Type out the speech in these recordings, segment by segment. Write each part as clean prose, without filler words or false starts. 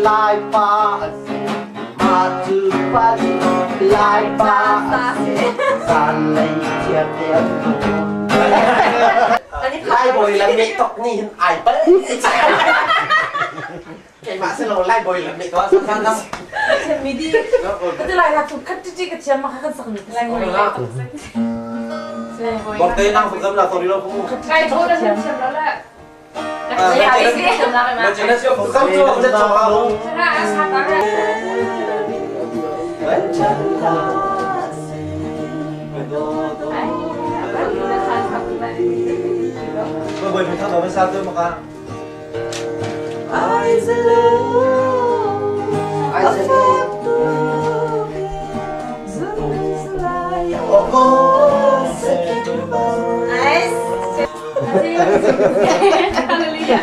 lai pa maju pagi lai pa san lay thiệt đẹp lai bồi là mẹ tóc nhìn ai bớt cái mã sẽ lai bồi là mẹ tóc sao đâu mì đi cái lai là tụt cắt chi cái chiên mà khăn sặc lai bồi bọc tay năng phục dâm là thôi đi đâu không cái chỗ là chiên đó là cái gì đi chiên ra mày mà chiên nó chưa phục dâm chưa rất cho không chiên ra sát đó ra bởi vì thằng đó bên sao tôi mà ca Ai sẽ lưu ai sẽ đi cô sẽ Hallelujah.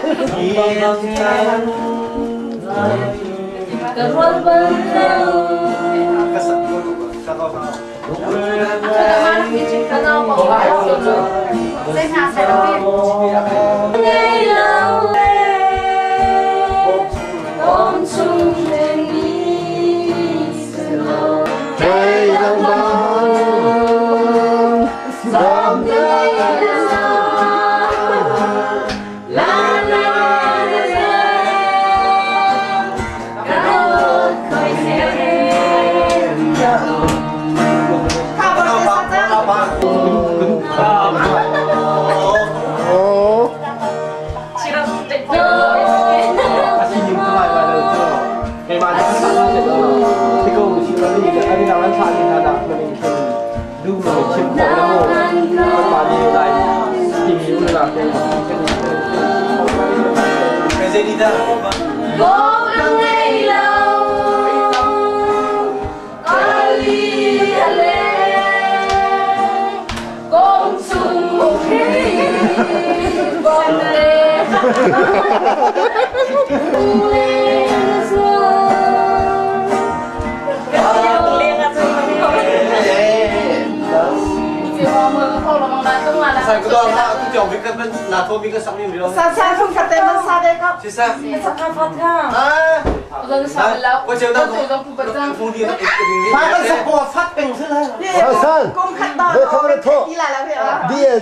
Saya kedua aku jauh bikin lah tu bikin sambil dia. Saya không thật tên sa đây không? Sisa. Sắp khám phá ra. Rồi sao lâu? Quay chiều đâu? Không đi nó ít cái. Mà cái sập bò phát bình thế này. Cùng khát đỏ. Đi lại là vậy à? Dia